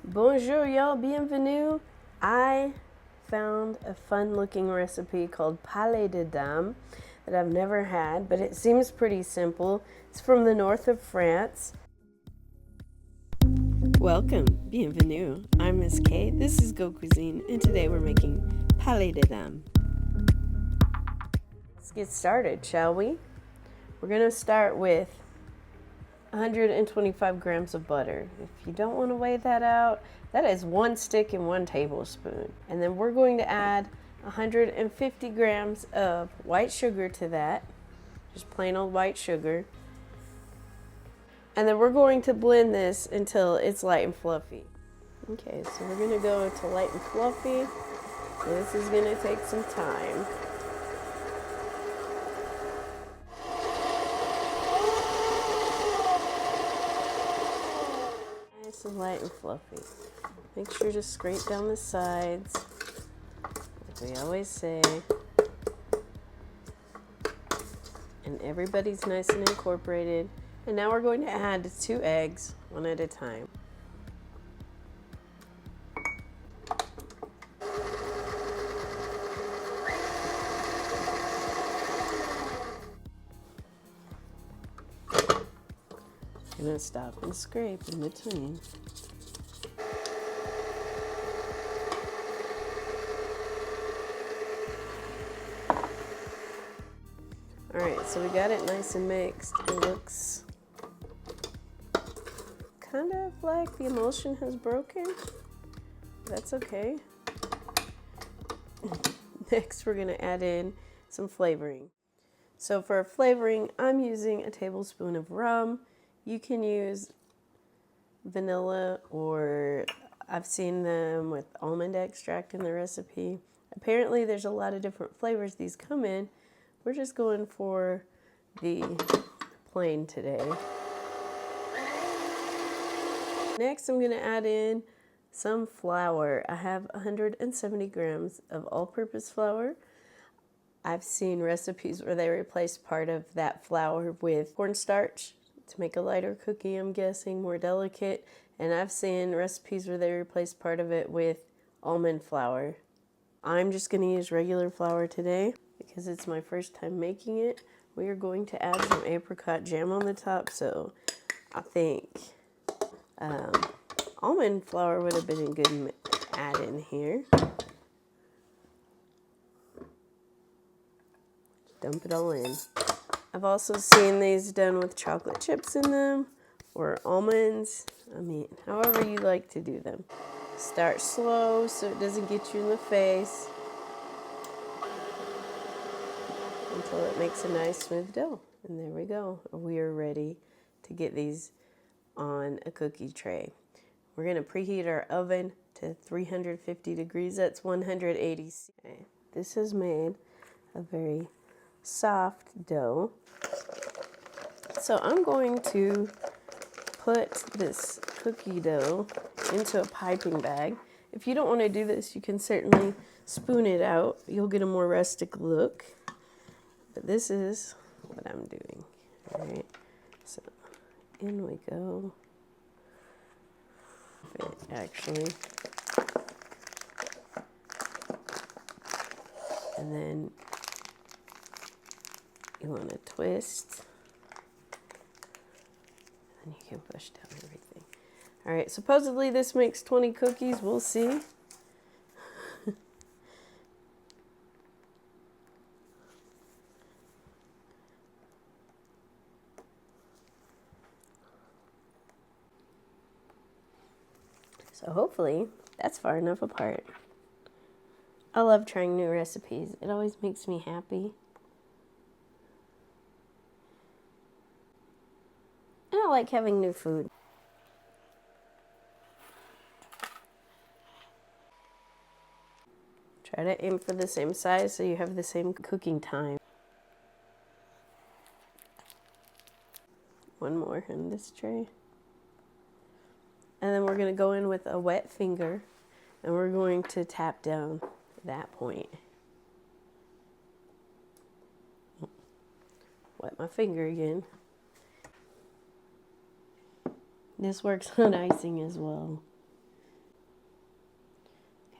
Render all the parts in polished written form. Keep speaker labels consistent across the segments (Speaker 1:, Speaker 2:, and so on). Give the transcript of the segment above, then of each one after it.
Speaker 1: Bonjour, y'all. Bienvenue. I found a fun-looking recipe called Palets de Dames that I've never had, but it seems pretty simple. It's from the north of France. Welcome. Bienvenue. I'm Miss Kay. This is Go Cuisine, and today we're making Palets de Dames. Let's get started, shall we? We're going to start with 125 grams of butter. If you don't want to weigh that out, that is 1 stick and 1 tablespoon. And then we're going to add 150 grams of white sugar to that, just plain old white sugar. And then we're going to blend this until it's light and fluffy. Okay, so we're going to go to light and fluffy. This is going to take some time. Nice and light and fluffy. Make sure to scrape down the sides, like we always say. And everybody's nice and incorporated. And now we're going to add 2 eggs, one at a time. I'm going to stop and scrape in between. Alright, so we got it nice and mixed. It looks kind of like the emulsion has broken. That's okay. Next, we're going to add in some flavoring. So for flavoring, I'm using a tablespoon of rum. You can use vanilla, or I've seen them with almond extract in the recipe. Apparently there's a lot of different flavors these come in. We're just going for the plain today. Next, I'm going to add in some flour. I have 170 grams of all-purpose flour. I've seen recipes where they replace part of that flour with cornstarch to make a lighter cookie, I'm guessing, more delicate. And I've seen recipes where they replace part of it with almond flour. I'm just going to use regular flour today because it's my first time making it. We are going to add some apricot jam on the top, so I think almond flour would have been a good add in here. Dump it all in. I've also seen these done with chocolate chips in them or almonds. I mean, however you like to do them. Start slow so it doesn't get you in the face until it makes a nice smooth dough. And there we go. We are ready to get these on a cookie tray. We're going to preheat our oven to 350 degrees. That's 180. Okay. This has made a very soft dough. So I'm going to put this cookie dough into a piping bag. If you don't want to do this, you can certainly spoon it out. You'll get a more rustic look. But this is what I'm doing. All right, so in we go. Actually. And then you want to twist. And you can push down everything. All right, supposedly this makes 20 cookies. We'll see. So hopefully that's far enough apart. I love trying new recipes. It always makes me happy. And I like having new food. Try to aim for the same size so you have the same cooking time. One more in this tray. And then we're going to go in with a wet finger and we're going to tap down that point. Wet my finger again. This works on icing as well.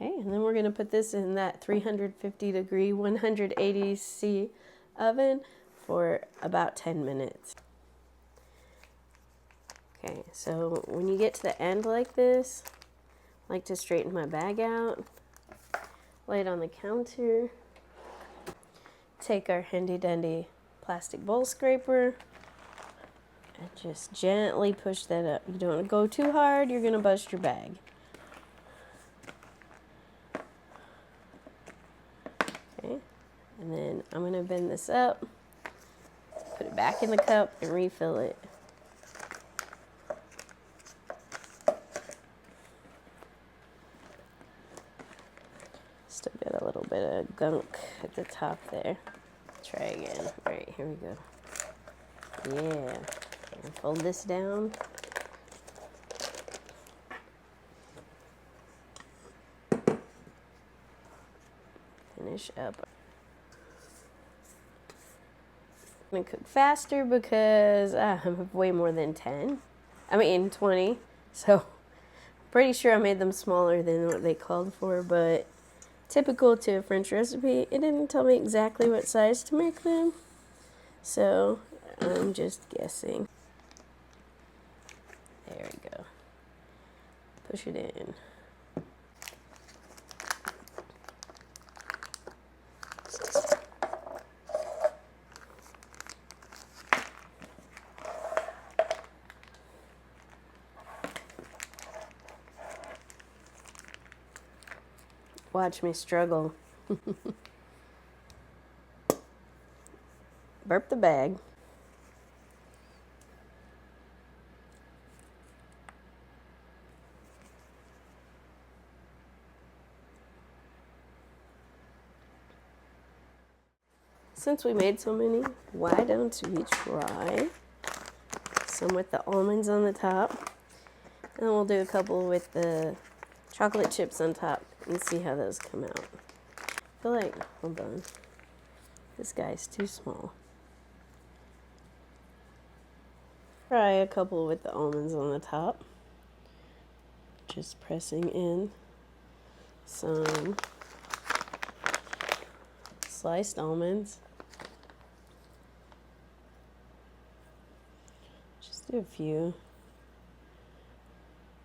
Speaker 1: Okay, and then we're going to put this in that 350 degree, 180 C oven for about 10 minutes. Okay, so when you get to the end like this, I like to straighten my bag out, lay it on the counter, take our handy dandy plastic bowl scraper, and just gently push that up. You don't want to go too hard, you're going to bust your bag. Okay, and then I'm going to bend this up, put it back in the cup, and refill it. Still got a little bit of gunk at the top there. Try again. All right, here we go. Yeah. And fold this down. Finish up. I'm gonna cook faster because I have way more than 20. So pretty sure I made them smaller than what they called for, but typical to a French recipe, it didn't tell me exactly what size to make them. So I'm just guessing. There we go. Push it in. Watch me struggle. Burp the bag. Since we made so many, why don't we try some with the almonds on the top? And then we'll do a couple with the chocolate chips on top and see how those come out. I feel like, hold on, this guy's too small. Try a couple with the almonds on the top. Just pressing in some sliced almonds. Just do a few.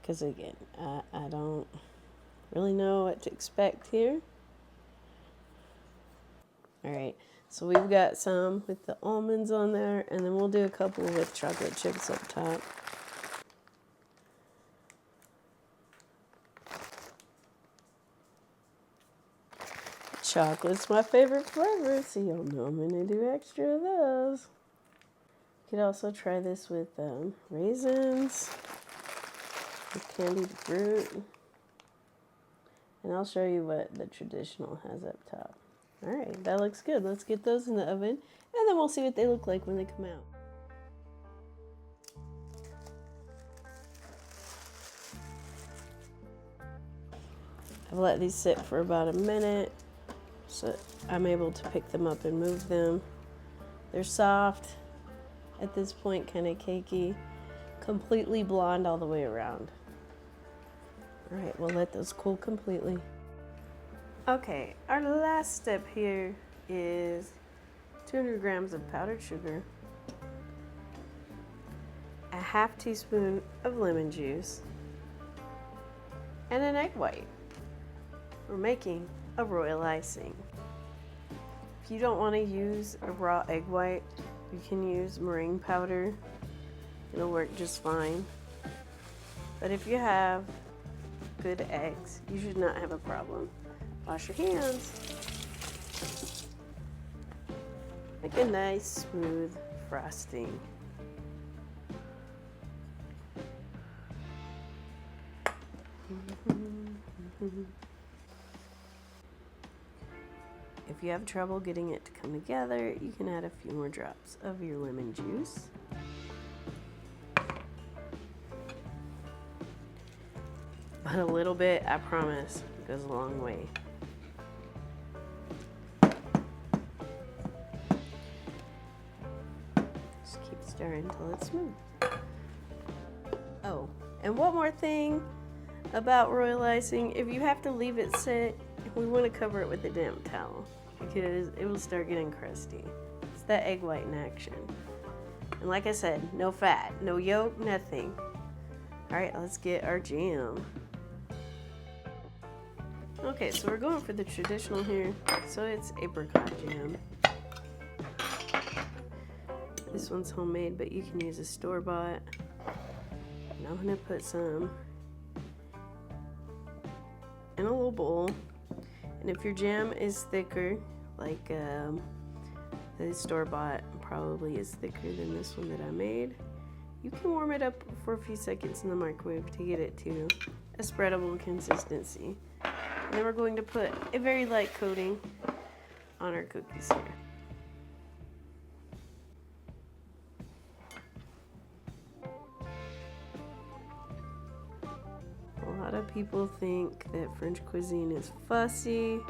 Speaker 1: Because again, I don't really know what to expect here. Alright, so we've got some with the almonds on there, and then we'll do a couple with chocolate chips up top. Chocolate's my favorite flavor, so you'll know I'm going to do extra of those. You could also try this with raisins, with candied fruit, and I'll show you what the traditional has up top. Alright, that looks good. Let's get those in the oven, and then we'll see what they look like when they come out. I've let these sit for about a minute, so I'm able to pick them up and move them. They're soft, at this point kind of cakey, completely blonde all the way around. Alright, we'll let those cool completely. Okay, our last step here is 200 grams of powdered sugar, a half teaspoon of lemon juice, and an egg white. We're making a royal icing. If you don't want to use a raw egg white, you can use meringue powder. It'll work just fine. But if you have good eggs, you should not have a problem. Wash your hands. Make a nice, smooth frosting. If you have trouble getting it to come together, you can add a few more drops of your lemon juice. But a little bit, I promise, goes a long way. Just keep stirring until it's smooth. Oh, and one more thing. about royal icing, if you have to leave it set, we want to cover it with a damp towel because it will start getting crusty. It's that egg white in action. And like I said, no fat, no yolk, nothing. All right, let's get our jam. Okay, so we're going for the traditional here. So it's apricot jam. This one's homemade, but you can use a store-bought. And I'm gonna put some in a little bowl. And if your jam is thicker, like the store-bought probably is thicker than this one that I made, you can warm it up for a few seconds in the microwave to get it to a spreadable consistency. And then we're going to put a very light coating on our cookies here. A lot of people think that French cuisine is fussy.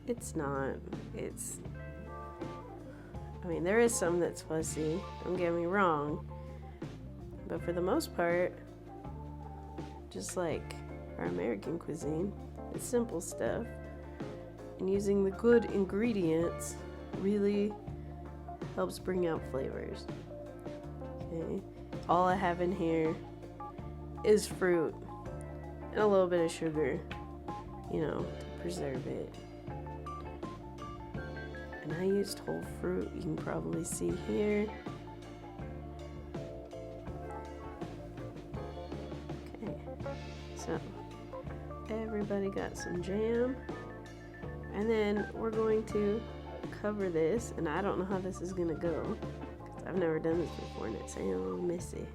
Speaker 1: It's not. I mean, there is some that's fussy, don't get me wrong. But for the most part, just like our American cuisine, it's simple stuff. And using the good ingredients really helps bring out flavors. Okay. All I have in here is fruit and a little bit of sugar, you know, to preserve it. And I used whole fruit, you can probably see here. Okay, so everybody got some jam. And then we're going to cover this, and I don't know how this is gonna go, because I've never done this before and it's a little messy.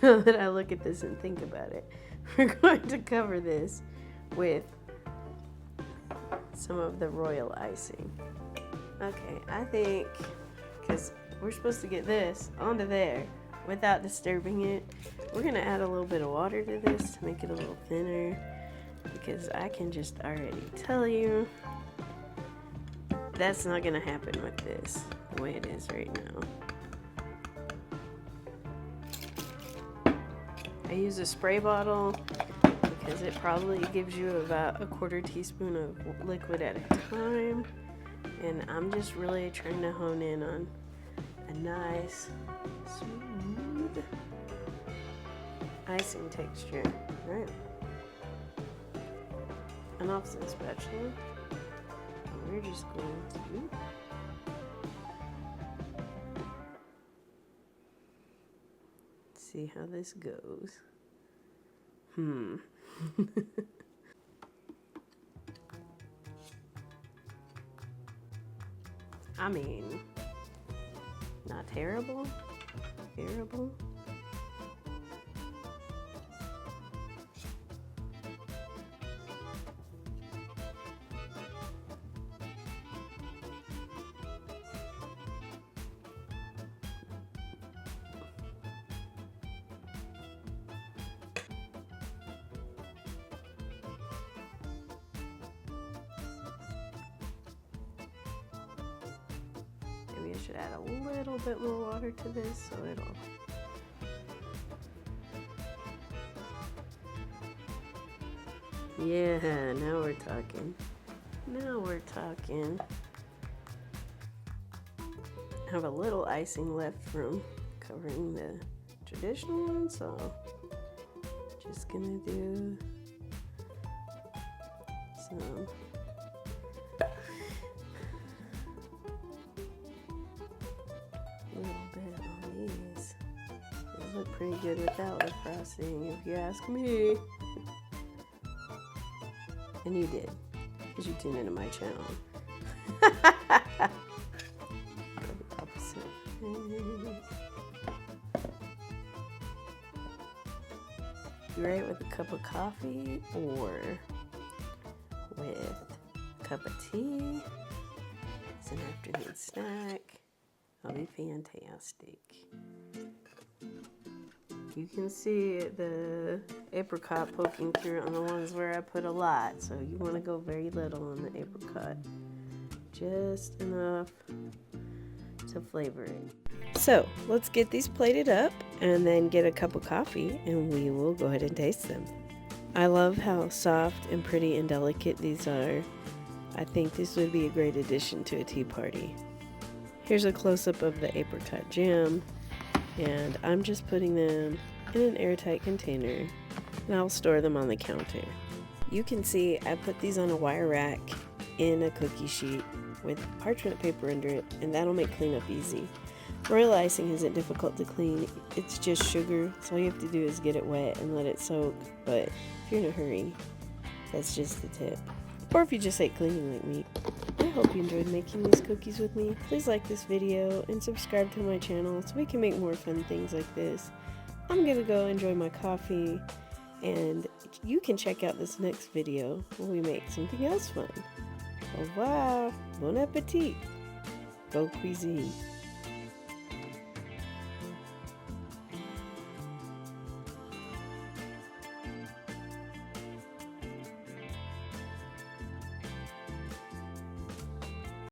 Speaker 1: Now that I look at this and think about it, we're going to cover this with some of the royal icing. Okay, I think, because we're supposed to get this onto there without disturbing it, we're gonna add a little bit of water to this to make it a little thinner, because I can just already tell you that's not gonna happen with this the way it is right now. I use a spray bottle because it probably gives you about 1/4 teaspoon of liquid at a time, and I'm just really trying to hone in on a nice, smooth icing texture, right? An offset spatula, and we're just going to see how this goes. I mean, not terrible, terrible. Maybe I should add a little bit more water to this so it'll... Yeah, now we're talking. Now we're talking. I have a little icing left from covering the traditional one, so just gonna do some little bit on these. These look pretty good without the frosting, if you ask me. And you did, because you tuned into my channel. Opposite. You right with a cup of coffee or with a cup of tea as an afternoon snack. That'll be fantastic. You can see the apricot poking through on the ones where I put a lot, so you want to go very little on the apricot. Just enough to flavor it. So let's get these plated up and then get a cup of coffee and we will go ahead and taste them. I love how soft and pretty and delicate these are. I think this would be a great addition to a tea party. Here's a close-up of the apricot jam, and I'm just putting them in an airtight container and I'll store them on the counter. You can see I put these on a wire rack in a cookie sheet with parchment paper under it, and that'll make cleanup easy. Royal icing isn't difficult to clean, it's just sugar, so all you have to do is get it wet and let it soak, but if you're in a hurry, that's just the tip. Or if you just hate cleaning like me. I hope you enjoyed making these cookies with me. Please like this video and subscribe to my channel so we can make more fun things like this. I'm gonna go enjoy my coffee, and you can check out this next video where we make something else fun. Au revoir, bon appetit, go cuisine.